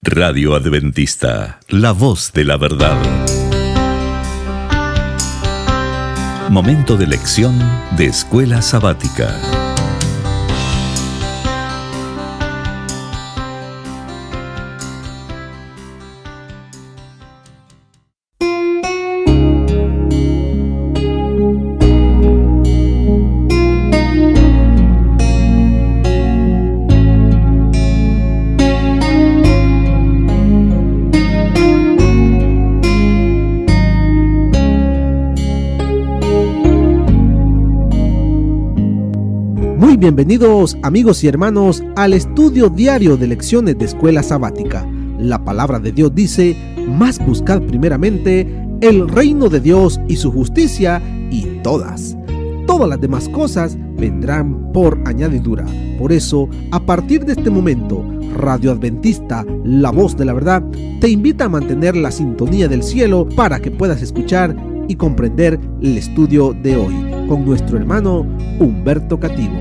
Radio Adventista, la voz de la verdad. Momento de lección de Escuela Sabática. Bienvenidos amigos y hermanos al estudio diario de lecciones de Escuela Sabática. La palabra de Dios dice: mas buscad primeramente el reino de Dios y su justicia, y todas las demás cosas vendrán por añadidura. Por eso, a partir de este momento, Radio Adventista, la voz de la verdad, te invita a mantener la sintonía del cielo para que puedas escuchar y comprender el estudio de hoy con nuestro hermano Humberto Cativo.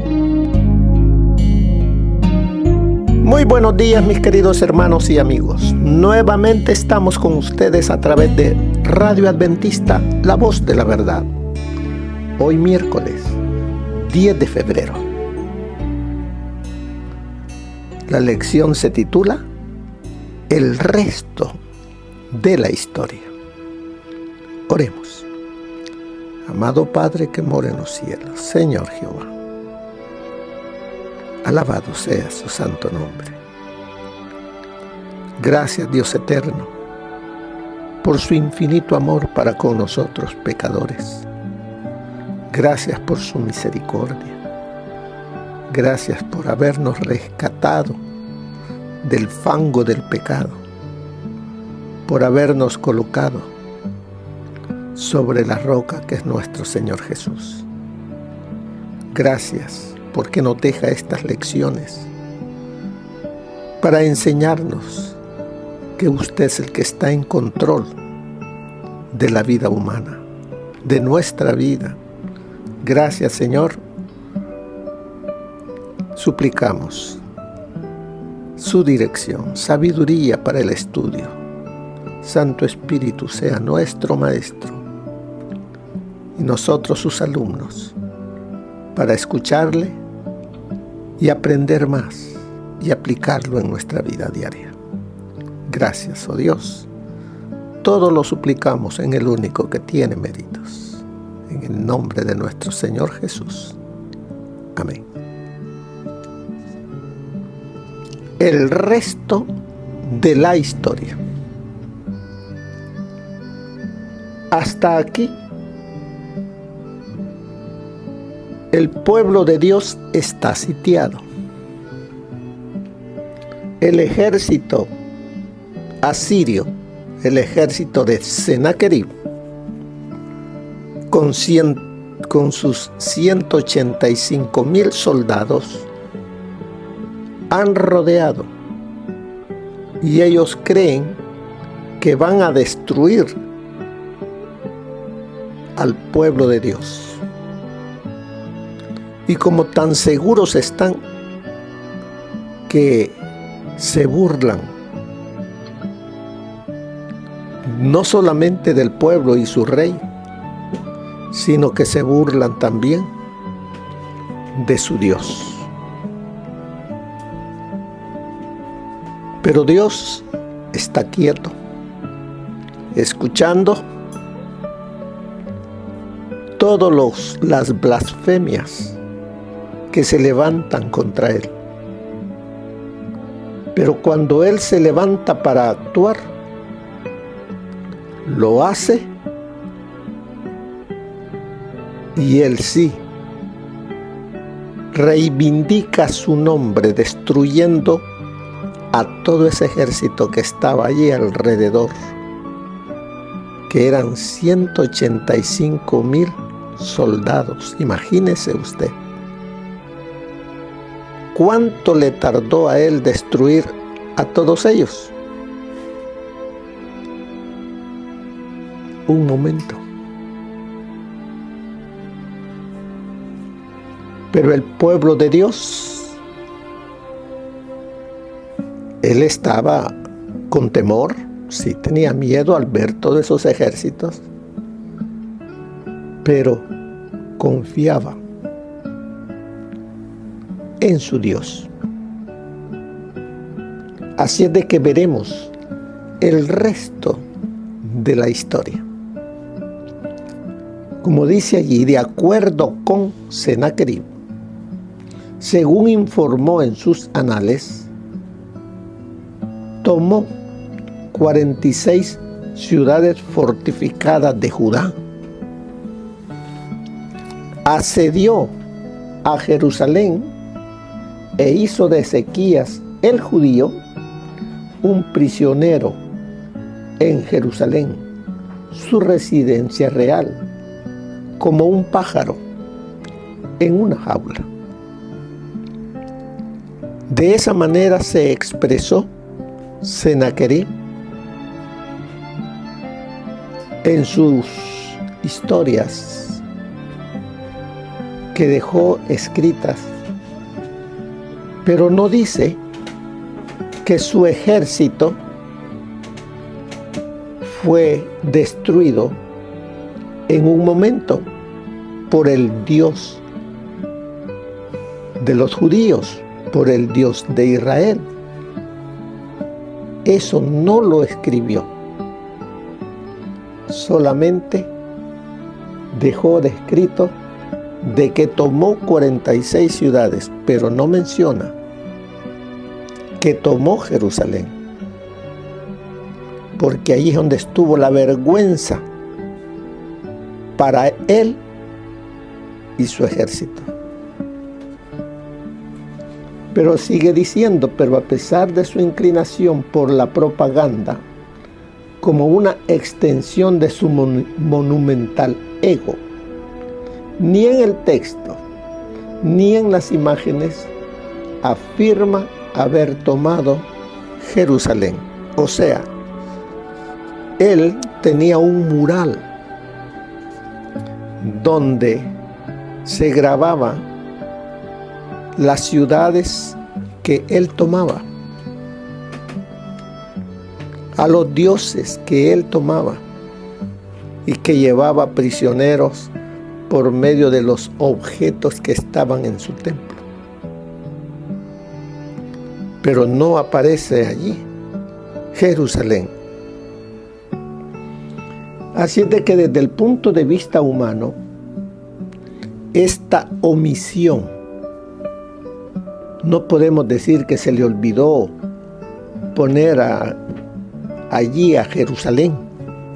Muy buenos días, mis queridos hermanos y amigos. Nuevamente estamos con ustedes a través de Radio Adventista, la voz de la verdad. Hoy miércoles 10 de febrero. La lección se titula El resto de la historia. Oremos. Amado Padre que mora en los cielos, Señor Jehová, alabado sea su santo nombre. Gracias, Dios eterno, por su infinito amor para con nosotros pecadores. Gracias por su misericordia. Gracias por habernos rescatado del fango del pecado, por habernos colocado sobre la roca que es nuestro Señor Jesús. Gracias porque nos deja estas lecciones para enseñarnos que usted es el que está en control de la vida humana, de nuestra vida. Gracias, Señor. Suplicamos su dirección, sabiduría para el estudio. Santo Espíritu sea nuestro Maestro y nosotros sus alumnos, para escucharle y aprender más y aplicarlo en nuestra vida diaria. Gracias, oh Dios. Todo lo suplicamos en el único que tiene méritos, en el nombre de nuestro Señor Jesús. Amén. El resto de la historia. Hasta aquí, el pueblo de Dios está sitiado. El ejército asirio, el ejército de Sennacherib, con sus 185,000 soldados, han rodeado, y ellos creen que van a destruir al pueblo de Dios. Y como tan seguros están que se burlan no solamente del pueblo y su rey, sino que se burlan también de su Dios. Pero Dios está quieto, escuchando todas las blasfemias que se levantan contra Él. Pero cuando Él se levanta para actuar, lo hace, y Él sí reivindica su nombre, destruyendo a todo ese ejército que estaba allí alrededor, que eran 185,000 soldados. Imagínese usted. ¿Cuánto le tardó a él destruir a todos ellos? Un momento. Pero el pueblo de Dios, él estaba con temor, sí tenía miedo al ver todos esos ejércitos, pero confiaba en su Dios. Así es de que veremos el resto de la historia. Como dice allí, de acuerdo con Sennacherib, según informó en sus anales, tomó 46 ciudades fortificadas de Judá, asedió a Jerusalén e hizo de Ezequías el judío un prisionero en Jerusalén, su residencia real, como un pájaro en una jaula. De esa manera se expresó Sennacherib en sus historias que dejó escritas, pero no dice que su ejército fue destruido en un momento por el Dios de los judíos, por el Dios de Israel. Eso no lo escribió. Solamente dejó descrito de que tomó 46 ciudades, pero no menciona que tomó Jerusalén, porque ahí es donde estuvo la vergüenza para él y su ejército. Pero sigue diciendo, pero a pesar de su inclinación por la propaganda, como una extensión de su monumental ego, ni en el texto, ni en las imágenes afirma haber tomado Jerusalén. O sea, él tenía un mural donde se grababa las ciudades que él tomaba, a los dioses que él tomaba y que llevaba prisioneros por medio de los objetos que estaban en su templo. Pero no aparece allí Jerusalén. Así es de que desde el punto de vista humano, esta omisión, no podemos decir que se le olvidó poner allí a Jerusalén.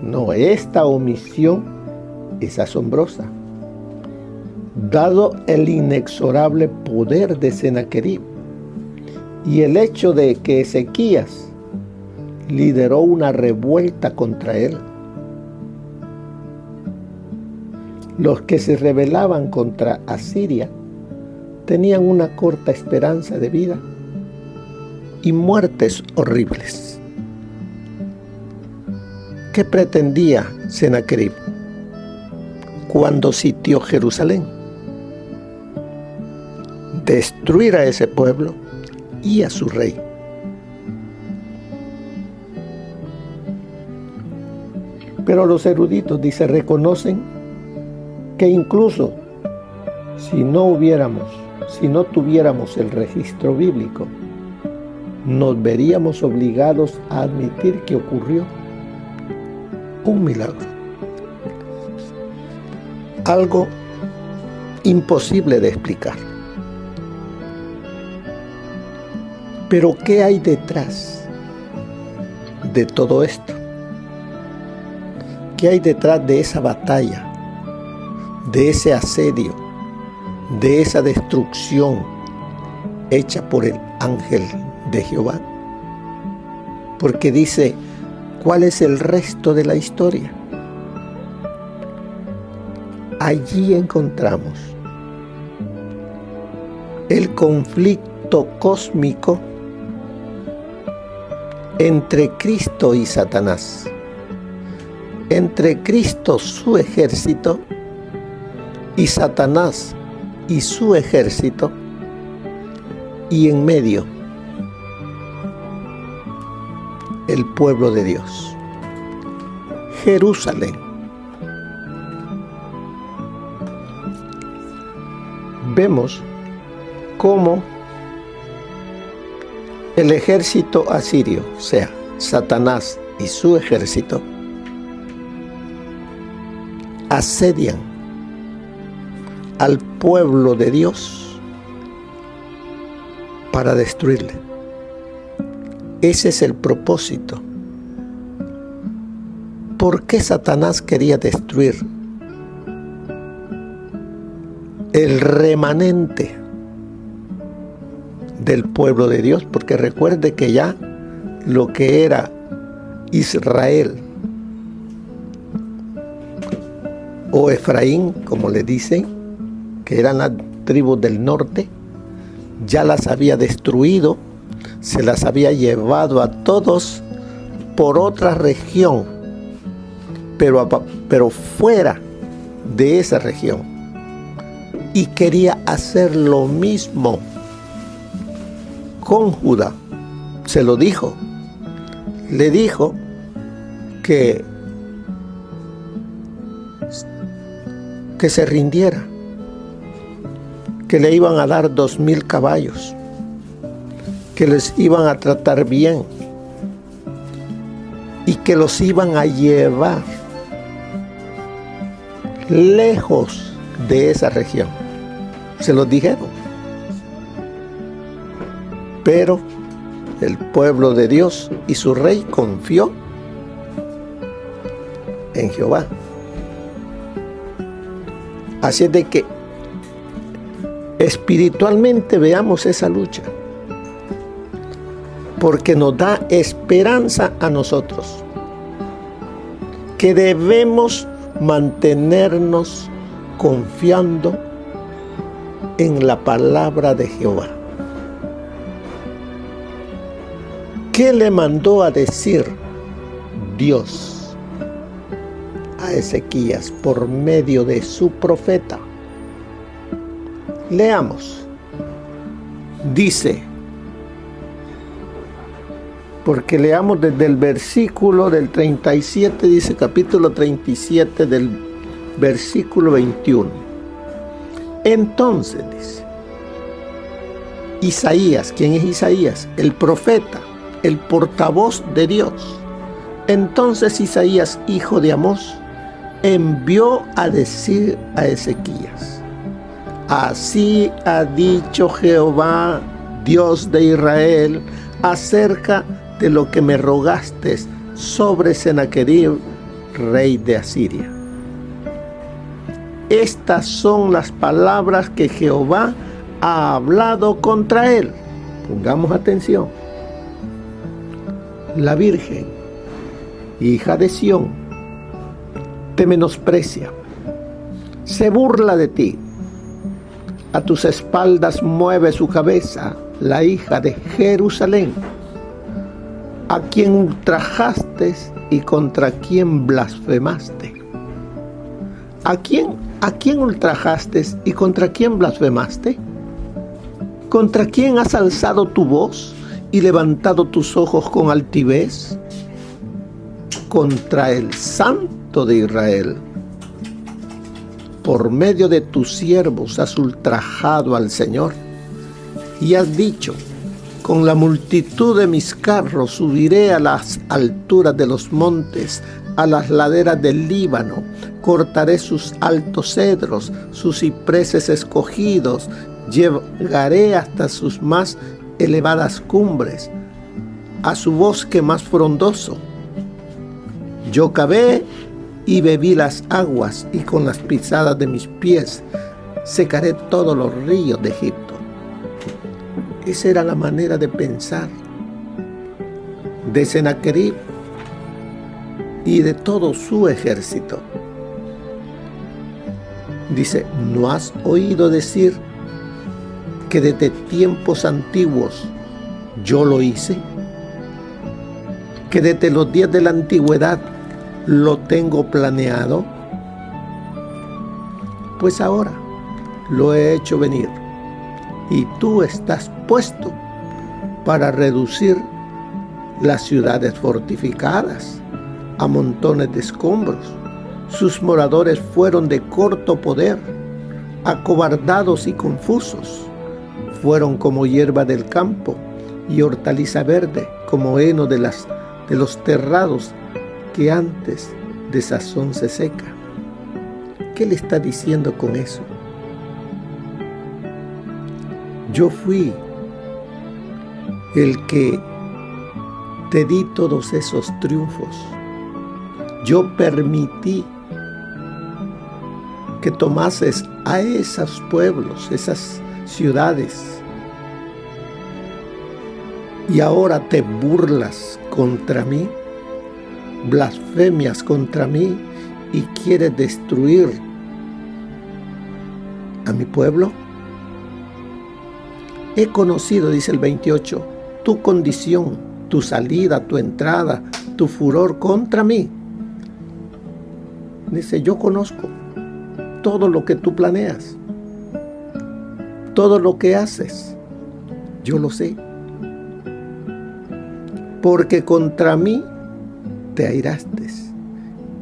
No, esta omisión es asombrosa, dado el inexorable poder de Sennacherib y el hecho de que Ezequías lideró una revuelta contra él. Los que se rebelaban contra Asiria tenían una corta esperanza de vida y muertes horribles. ¿Qué pretendía Sennacherib cuando sitió Jerusalén? Destruir a ese pueblo y a su rey. Pero los eruditos, dice, reconocen que incluso si no tuviéramos el registro bíblico, nos veríamos obligados a admitir que ocurrió un milagro. Algo imposible de explicar. Pero ¿qué hay detrás de todo esto? ¿Qué hay detrás de esa batalla, de ese asedio, de esa destrucción hecha por el ángel de Jehová? Porque dice, ¿cuál es el resto de la historia? Allí encontramos el conflicto cósmico entre Cristo y Satanás, entre Cristo su ejército y Satanás y su ejército, y en medio el pueblo de Dios. Jerusalén. Vemos cómo el ejército asirio, o sea, Satanás y su ejército, asedian al pueblo de Dios para destruirle. Ese es el propósito. ¿Por qué Satanás quería destruir el remanente del pueblo de Dios? Porque recuerde que ya lo que era Israel o Efraín, como le dicen, que eran las tribus del norte, ya las había destruido, se las había llevado a todos por otra región, pero fuera de esa región, y quería hacer lo mismo con Judá. Se lo dijo, le dijo que se rindiera, que le iban a dar 2,000 caballos, que les iban a tratar bien y que los iban a llevar lejos de esa región. Se los dijeron. Pero el pueblo de Dios y su rey confió en Jehová. Así es de que espiritualmente veamos esa lucha, porque nos da esperanza a nosotros, que debemos mantenernos confiando en la palabra de Jehová. ¿Qué le mandó a decir Dios a Ezequías por medio de su profeta? Leamos. Dice, porque leamos desde el versículo del 37, dice capítulo 37 del versículo 21. Entonces dice, Isaías, ¿quién es Isaías? El profeta, el portavoz de Dios. Entonces Isaías, hijo de Amós, envió a decir a Ezequías: así ha dicho Jehová, Dios de Israel, acerca de lo que me rogaste sobre Sennacherib, rey de Asiria. Estas son las palabras que Jehová ha hablado contra él. Pongamos atención. La Virgen, hija de Sión, te menosprecia, se burla de ti. A tus espaldas mueve su cabeza la hija de Jerusalén, a quien ultrajaste y contra quien blasfemaste. ¿A quién ultrajaste y contra quién blasfemaste? ¿Contra quién has alzado tu voz y levantado tus ojos con altivez? Contra el Santo de Israel. Por medio de tus siervos has ultrajado al Señor y has dicho: con la multitud de mis carros subiré a las alturas de los montes, a las laderas del Líbano, cortaré sus altos cedros, sus cipreses escogidos, llegaré hasta sus más elevadas cumbres, a su bosque más frondoso. Yo cavé y bebí las aguas, y con las pisadas de mis pies secaré todos los ríos de Egipto. Esa era la manera de pensar de Sennacherib y de todo su ejército. Dice: ¿no has oído decir que desde tiempos antiguos yo lo hice? ¿Que desde los días de la antigüedad lo tengo planeado? Pues ahora lo he hecho venir, y tú estás puesto para reducir las ciudades fortificadas, a montones de escombros. Sus moradores fueron de corto poder, acobardados y confusos. Fueron como hierba del campo y hortaliza verde, como heno de los terrados que antes de sazón se seca. ¿Qué le está diciendo con eso? Yo fui el que te di todos esos triunfos. Yo permití que tomases a esos pueblos, esas ciudades, y ahora te burlas contra mí, blasfemias contra mí y quieres destruir a mi pueblo. He conocido, dice el 28, tu condición, tu salida, tu entrada, tu furor contra mí. Dice, yo conozco todo lo que tú planeas, todo lo que haces, yo lo sé. Porque contra mí te airaste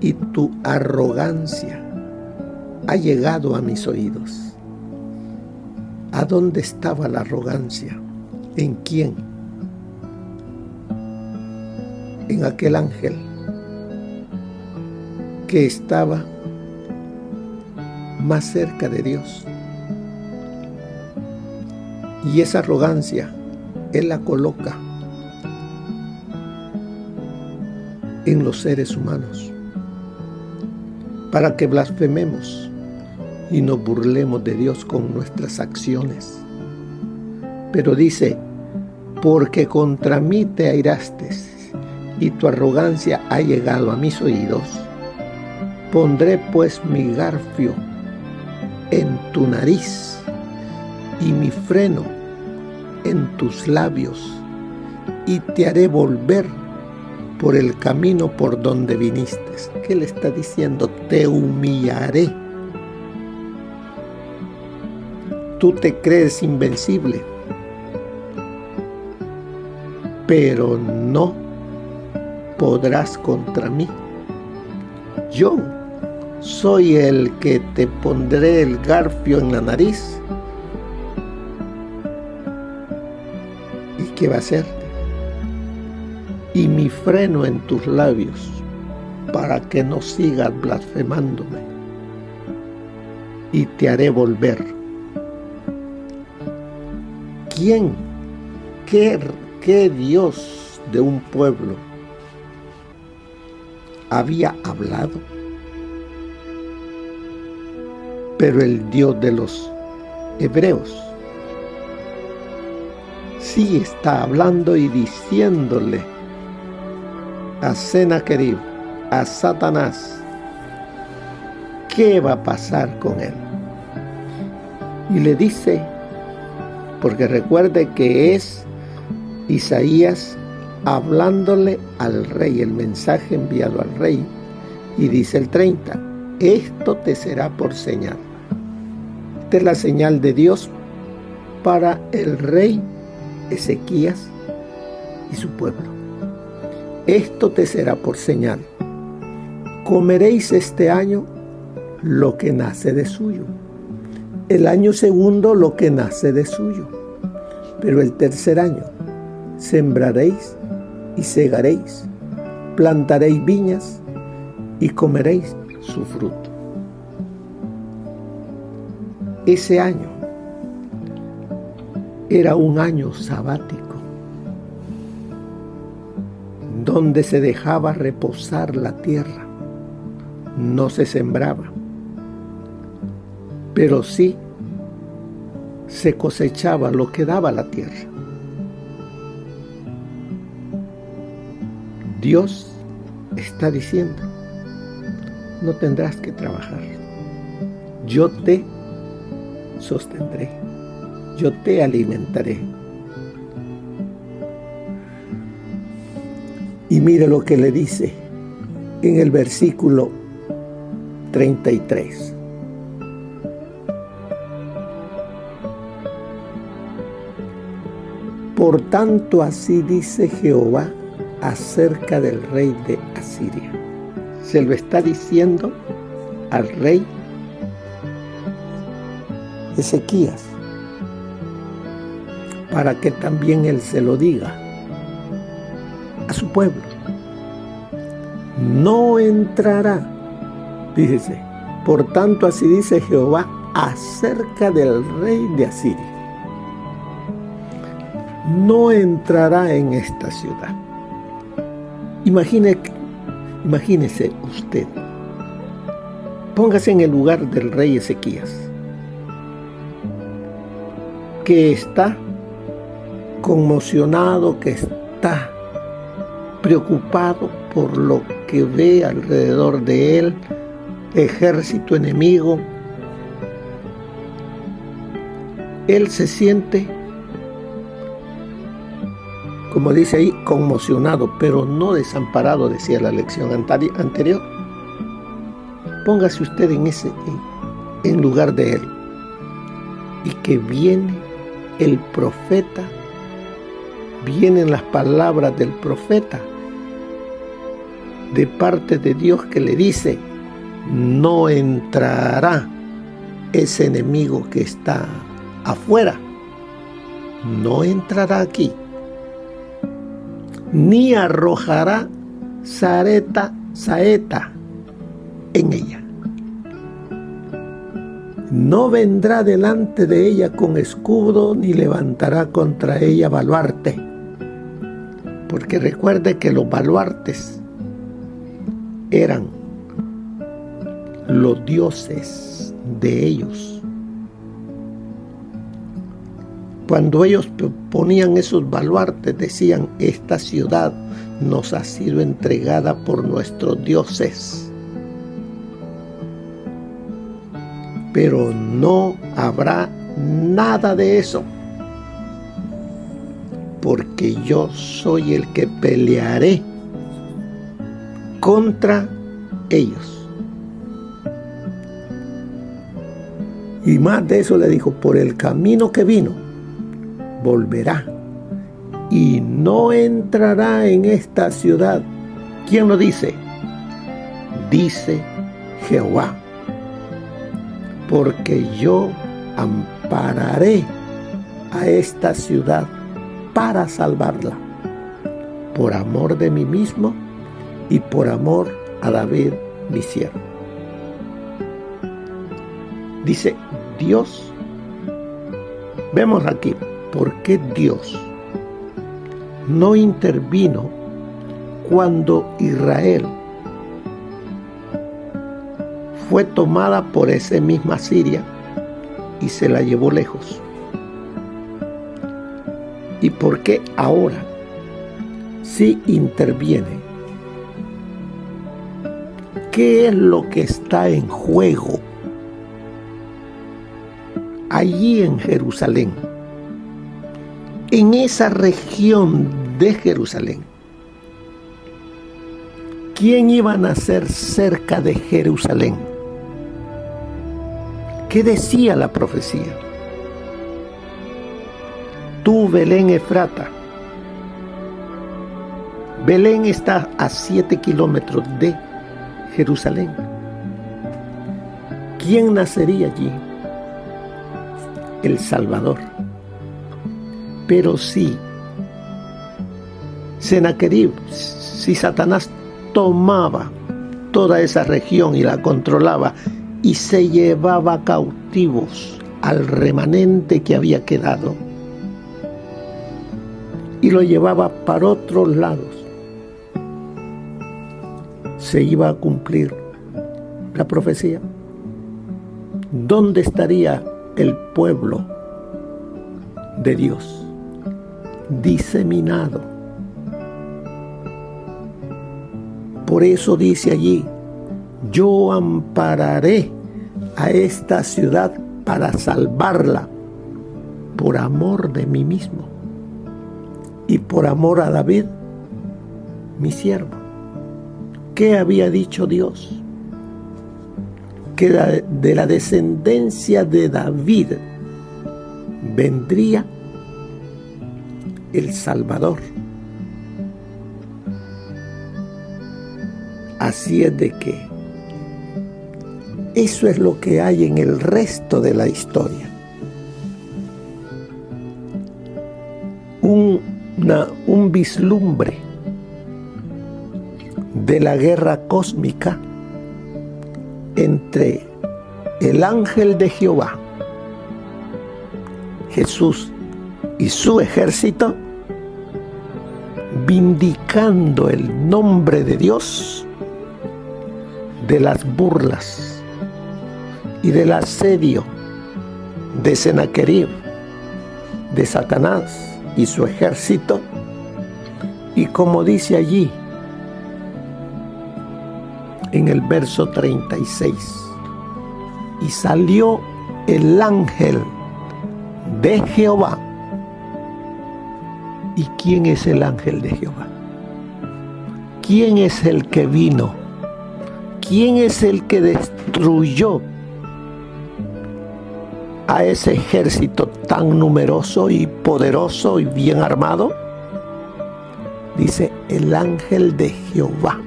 y tu arrogancia ha llegado a mis oídos. ¿A dónde estaba la arrogancia? ¿En quién? En aquel ángel que estaba más cerca de Dios. Y esa arrogancia Él la coloca en los seres humanos para que blasfememos y nos burlemos de Dios con nuestras acciones. Pero dice, porque contra mí te airaste y tu arrogancia ha llegado a mis oídos, pondré pues mi garfio en tu nariz y mi freno en tus labios, y te haré volver por el camino por donde viniste. ¿Qué le está diciendo? Te humillaré. Tú te crees invencible, pero no podrás contra mí. Yo soy el que te pondré el garfio en la nariz. ¿Y qué va a hacerte? Y mi freno en tus labios, para que no sigas blasfemándome. Y te haré volver. ¿Quién? ¿Qué Dios de un pueblo había hablado? Pero el Dios de los hebreos sí está hablando y diciéndole a Sennacherib, a Satanás, ¿qué va a pasar con él? Y le dice, porque recuerde que es Isaías hablándole al rey, el mensaje enviado al rey, y dice el 30, esto te será por señal. Esta es la señal de Dios para el rey Ezequías y su pueblo. Esto te será por señal. Comeréis este año lo que nace de suyo, el año segundo lo que nace de suyo, pero el tercer año sembraréis y segaréis, plantaréis viñas y comeréis su fruto. Ese año era un año sabático, donde se dejaba reposar la tierra, no se sembraba, pero sí se cosechaba lo que daba la tierra. Dios está diciendo, no tendrás que trabajar, yo te sostendré, yo te alimentaré. Y mire lo que le dice en el versículo 33. Por tanto, así dice Jehová, acerca del rey de Asiria. Se lo está diciendo al rey Ezequías, para que también él se lo diga a su pueblo. No entrará, fíjese, por tanto así dice Jehová acerca del rey de Asiria. No entrará en esta ciudad. Imagínese usted, póngase en el lugar del rey Ezequías, que está conmocionado, que está preocupado por lo que ve alrededor de él, ejército enemigo. Él se siente, como dice ahí, conmocionado, pero no desamparado, decía la lección anterior. Póngase usted en lugar de él. Y que viene el profeta, vienen las palabras del profeta de parte de Dios que le dice: no entrará ese enemigo que está afuera, no entrará aquí, ni arrojará saeta en ella. No vendrá delante de ella con escudo, ni levantará contra ella baluarte. Porque recuerde que los baluartes eran los dioses de ellos. Cuando ellos ponían esos baluartes, decían: esta ciudad nos ha sido entregada por nuestros dioses. Pero no habrá nada de eso, porque yo soy el que pelearé contra ellos. Y más de eso le dijo: por el camino que vino, volverá y no entrará en esta ciudad. ¿Quién lo dice? Dice Jehová. Porque yo ampararé a esta ciudad para salvarla, por amor de mí mismo y por amor a David, mi siervo. Dice Dios. Vemos aquí por qué Dios no intervino cuando Israel fue tomada por esa misma Siria y se la llevó lejos. ¿Y por qué ahora sí interviene? ¿Qué es lo que está en juego allí en Jerusalén? En esa región de Jerusalén. ¿Quién iba a nacer cerca de Jerusalén? ¿Qué decía la profecía? Tú, Belén Efrata. Belén está a 7 kilómetros de Jerusalén. ¿Quién nacería allí? El Salvador. Pero si Sennacherib, si Satanás tomaba toda esa región y la controlaba y se llevaba cautivos al remanente que había quedado y lo llevaba para otros lados, se iba a cumplir la profecía. ¿Dónde estaría el pueblo de Dios? Diseminado. Por eso dice allí: yo ampararé a esta ciudad para salvarla, por amor de mí mismo y por amor a David, mi siervo. ¿Qué había dicho Dios? Que de la descendencia de David vendría el Salvador. Así es de que eso es lo que hay en el resto de la historia. Un vislumbre de la guerra cósmica entre el ángel de Jehová, Jesús y su ejército, vindicando el nombre de Dios de las burlas y del asedio de Sennacherib, de Satanás y su ejército. Y como dice allí en el verso 36, y salió el ángel de Jehová. ¿Y quién es el ángel de Jehová? ¿Quién es el que vino? ¿Quién es el que destruyó a ese ejército tan numeroso y poderoso y bien armado? Dice el ángel de Jehová.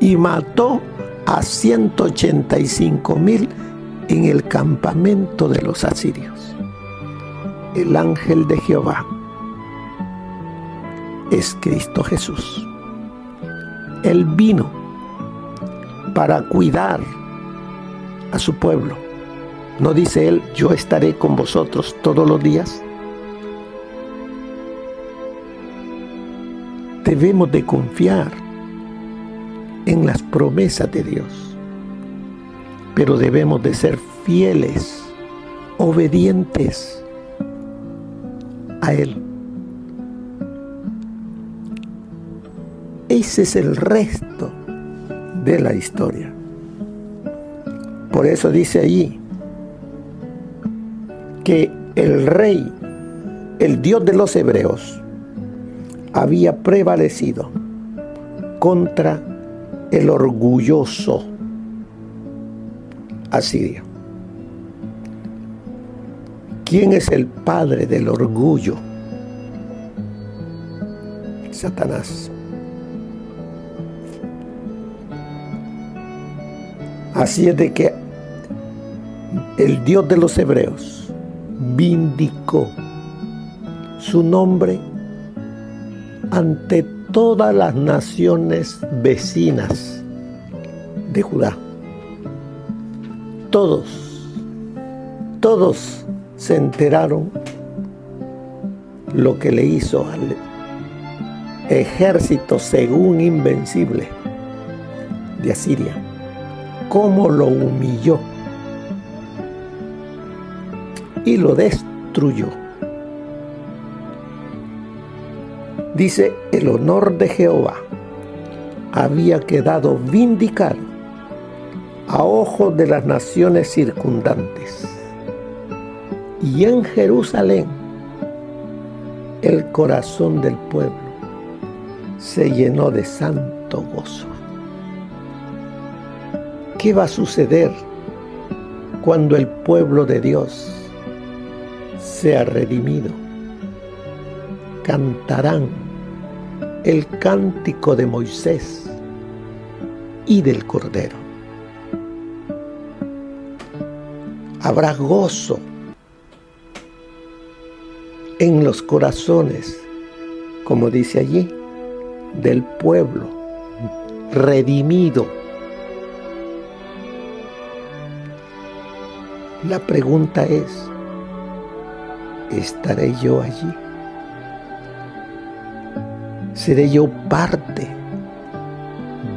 Y mató a 185,000 en el campamento de los asirios. El ángel de Jehová es Cristo Jesús. Él vino para cuidar a su pueblo. ¿No dice él, yo estaré con vosotros todos los días? Debemos de confiar en las promesas de Dios, pero debemos de ser fieles, obedientes a Él. Ese es el resto de la historia. Por eso dice allí que el rey, el Dios de los hebreos, había prevalecido contra el orgulloso asirio. ¿Quién es el padre del orgullo? Satanás. Así es de que el Dios de los hebreos vindicó su nombre ante todas las naciones vecinas de Judá. Todos se enteraron lo que le hizo al ejército según invencible de Asiria, cómo lo humilló y lo destruyó. Dice, el honor de Jehová había quedado vindicado a ojos de las naciones circundantes. Y en Jerusalén el corazón del pueblo se llenó de santo gozo. ¿Qué va a suceder cuando el pueblo de Dios sea redimido? Cantarán el cántico de Moisés y del Cordero. Habrá gozo en los corazones, como dice allí, del pueblo redimido. La pregunta es, ¿estaré yo allí? ¿Seré yo parte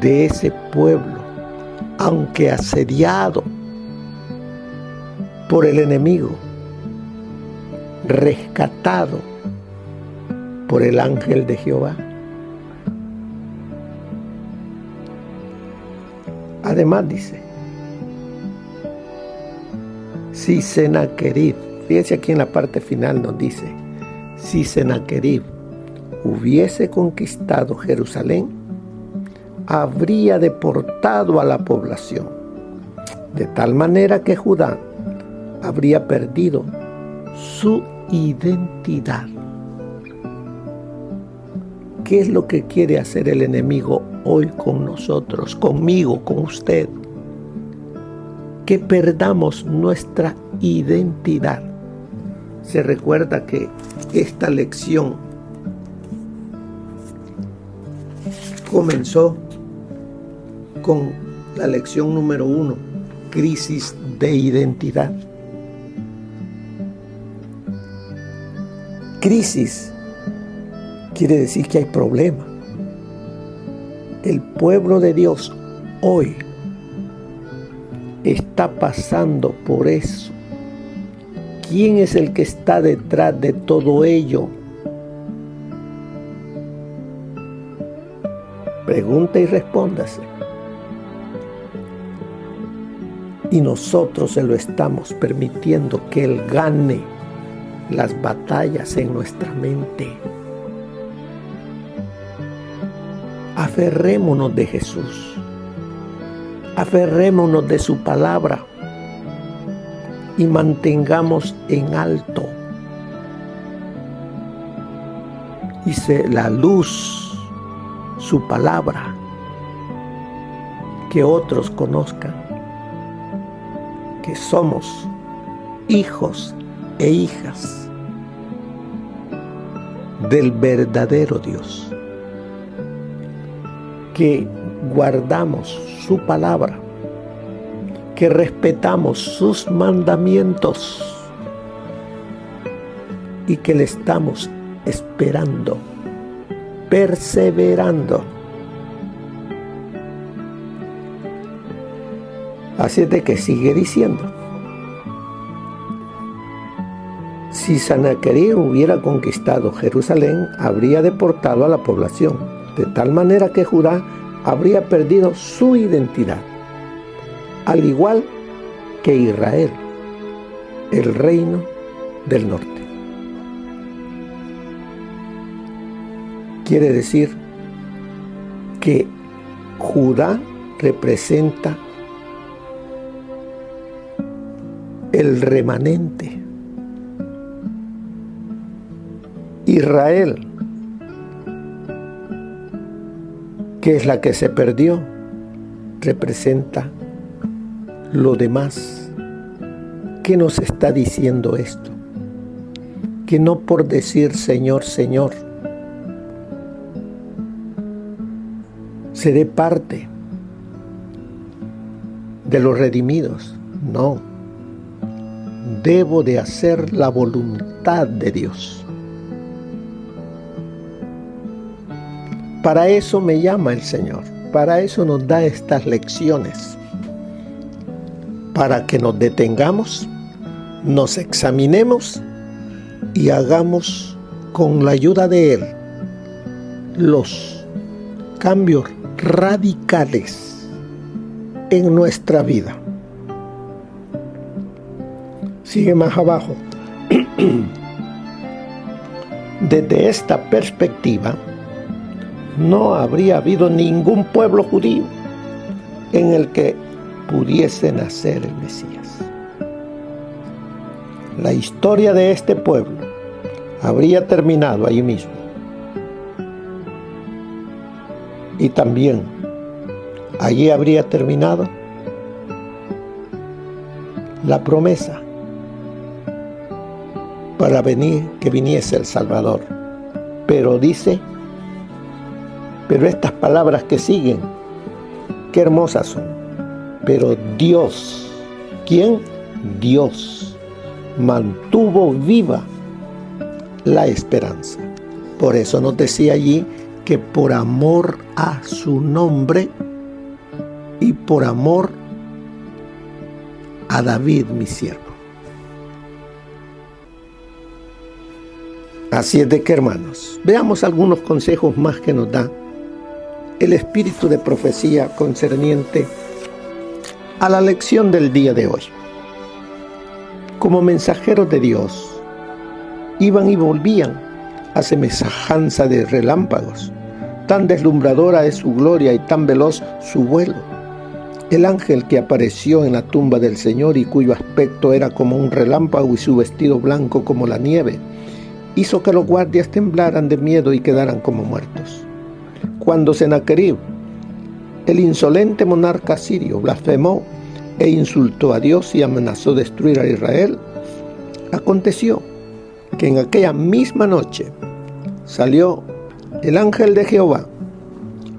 de ese pueblo, aunque asediado por el enemigo, rescatado por el ángel de Jehová? Además dice, si Sennacherib, fíjense aquí en la parte final nos dice, si Sennacherib hubiese conquistado Jerusalén, habría deportado a la población, de tal manera que Judá habría perdido su identidad. ¿Qué es lo que quiere hacer el enemigo hoy con nosotros, conmigo, con usted? Que perdamos nuestra identidad. Se recuerda que esta lección comenzó con la lección número 1, crisis de identidad. Crisis quiere decir que hay problema. El pueblo de Dios hoy está pasando por eso. ¿Quién es el que está detrás de todo ello? Pregunta y respóndase. Y nosotros se lo estamos permitiendo que Él gane las batallas en nuestra mente. Aferrémonos de Jesús. Aferrémonos de su palabra y mantengamos en alto. Dice la luz, su palabra, que otros conozcan que somos hijos e hijas del verdadero Dios, que guardamos su palabra, que respetamos sus mandamientos y que le estamos esperando, perseverando. Así es de que sigue diciendo: si Sanaquerib hubiera conquistado Jerusalén, habría deportado a la población, de tal manera que Judá habría perdido su identidad, al igual que Israel, el reino del norte. Quiere decir que Judá representa el remanente. Israel, que es la que se perdió, representa lo demás. ¿Qué nos está diciendo esto? Que no por decir Señor, Señor, seré parte de los redimidos. No, debo de hacer la voluntad de Dios. Para eso me llama el Señor, para eso nos da estas lecciones, para que nos detengamos, nos examinemos y hagamos con la ayuda de Él los cambios radicales en nuestra vida. Sigue más abajo. Desde esta perspectiva, no habría habido ningún pueblo judío en el que pudiese nacer el Mesías. La historia de este pueblo habría terminado allí mismo. Y también allí habría terminado la promesa para que viniese el Salvador. Pero dice, pero estas palabras que siguen, qué hermosas son. Pero Dios, ¿quién? Dios mantuvo viva la esperanza. Por eso nos decía allí que por amor a su nombre y por amor a David, mi siervo. Así es de que, hermanos, veamos algunos consejos más que nos da el espíritu de profecía concerniente a la lección del día de hoy. Como mensajeros de Dios, iban y volvían a semejanza de relámpagos. Tan deslumbradora es su gloria y tan veloz su vuelo. El ángel que apareció en la tumba del Señor y cuyo aspecto era como un relámpago y su vestido blanco como la nieve, hizo que los guardias temblaran de miedo y quedaran como muertos. Cuando Sennacherib, el insolente monarca asirio, blasfemó e insultó a Dios y amenazó destruir a Israel, aconteció que en aquella misma noche salió el ángel de Jehová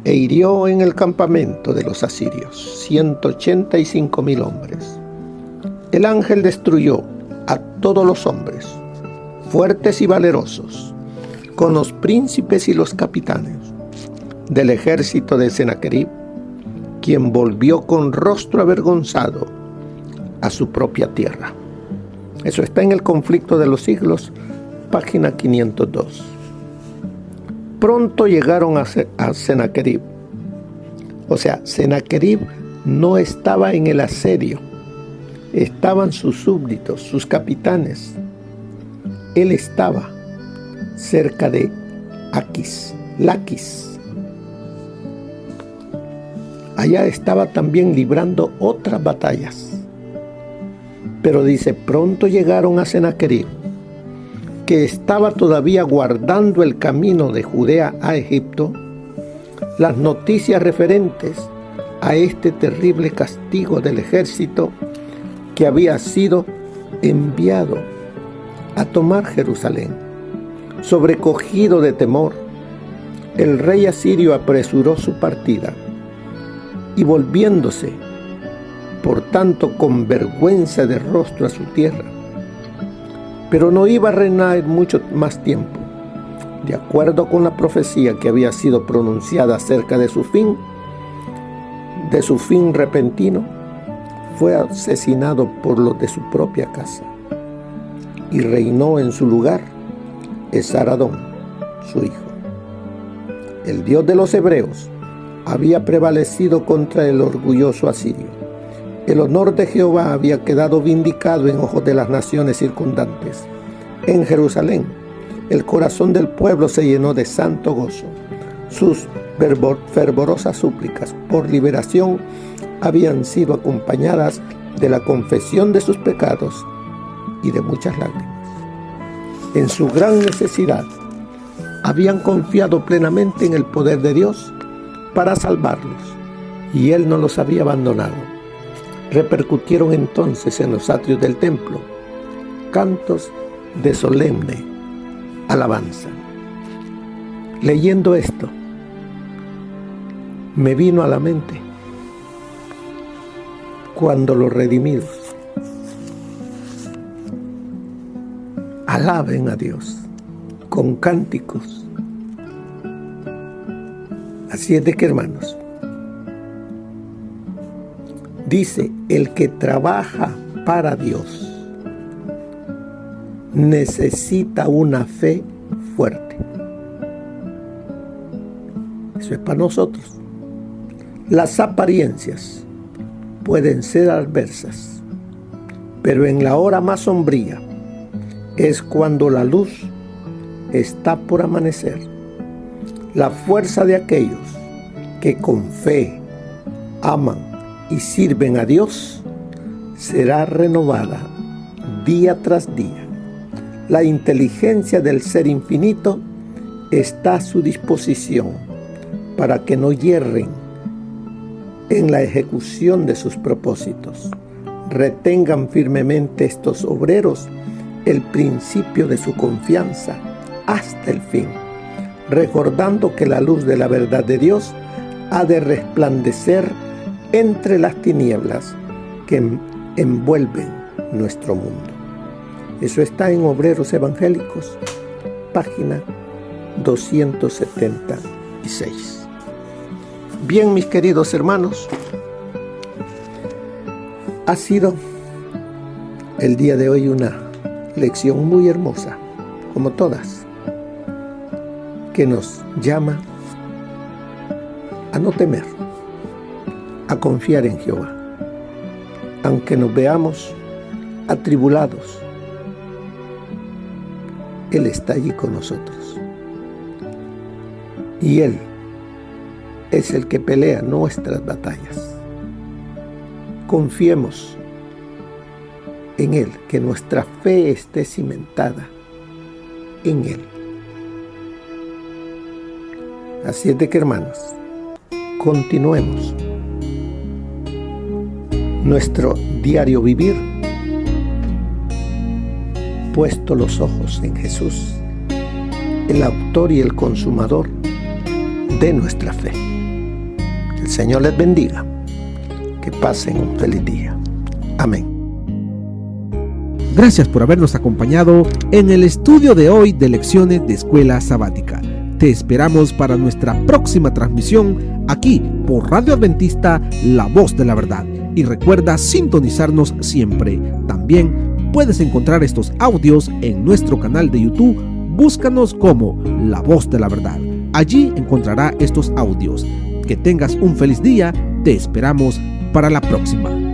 e hirió en el campamento de los asirios 185,000 hombres. El ángel destruyó a todos los hombres, fuertes y valerosos, con los príncipes y los capitanes del ejército de Sennacherib, quien volvió con rostro avergonzado a su propia tierra. Eso está en el Conflicto de los Siglos, página 502. Pronto llegaron a Sennacherib. O sea, Sennacherib no estaba en el asedio, estaban sus súbditos, sus capitanes. Él estaba cerca de Laquis. Allá estaba también librando otras batallas. Pero dice, pronto llegaron a Sennacherib, que estaba todavía guardando el camino de Judea a Egipto, las noticias referentes a este terrible castigo del ejército que había sido enviado a tomar Jerusalén. Sobrecogido de temor, el rey asirio apresuró su partida y volviéndose, por tanto, con vergüenza de rostro a su tierra. Pero no iba a reinar mucho más tiempo. De acuerdo con la profecía que había sido pronunciada acerca de su fin repentino, fue asesinado por los de su propia casa. Y reinó en su lugar Esaradón, su hijo. El Dios de los hebreos había prevalecido contra el orgulloso asirio. El honor de Jehová había quedado vindicado en ojos de las naciones circundantes. En Jerusalén, el corazón del pueblo se llenó de santo gozo. Sus fervorosas súplicas por liberación habían sido acompañadas de la confesión de sus pecados y de muchas lágrimas. En su gran necesidad, habían confiado plenamente en el poder de Dios para salvarlos, y Él no los había abandonado. Repercutieron entonces en los atrios del templo cantos de solemne alabanza. Leyendo esto, me vino a la mente cuando los redimidos alaben a Dios con cánticos. Así es de que, hermanos, dice, el que trabaja para Dios necesita una fe fuerte. Eso es para nosotros. Las apariencias pueden ser adversas, pero en la hora más sombría es cuando la luz está por amanecer. La fuerza de aquellos que con fe aman y sirven a Dios será renovada día tras día. La inteligencia del Ser Infinito está a su disposición para que no yerren en la ejecución de sus propósitos. Retengan firmemente estos obreros el principio de su confianza hasta el fin, recordando que la luz de la verdad de Dios ha de resplandecer entre las tinieblas que envuelven nuestro mundo. Eso está en Obreros Evangélicos, página 276. Bien, mis queridos hermanos, ha sido el día de hoy una lección muy hermosa, como todas, que nos llama a no temer, a confiar en Jehová, aunque nos veamos atribulados. Él está allí con nosotros y Él es el que pelea nuestras batallas. Confiemos en Él, que nuestra fe esté cimentada en Él. Así es de que, hermanos, continuemos nuestro diario vivir, puesto los ojos en Jesús, el autor y el consumador de nuestra fe. El Señor les bendiga. Que pasen un feliz día. Amén. Gracias por habernos acompañado en el estudio de hoy de Lecciones de Escuela Sabática. Te esperamos para nuestra próxima transmisión aquí por Radio Adventista, La Voz de la Verdad. Y recuerda sintonizarnos siempre. También puedes encontrar estos audios en nuestro canal de YouTube. Búscanos como La Voz de la Verdad. Allí encontrará estos audios. Que tengas un feliz día. Te esperamos para la próxima.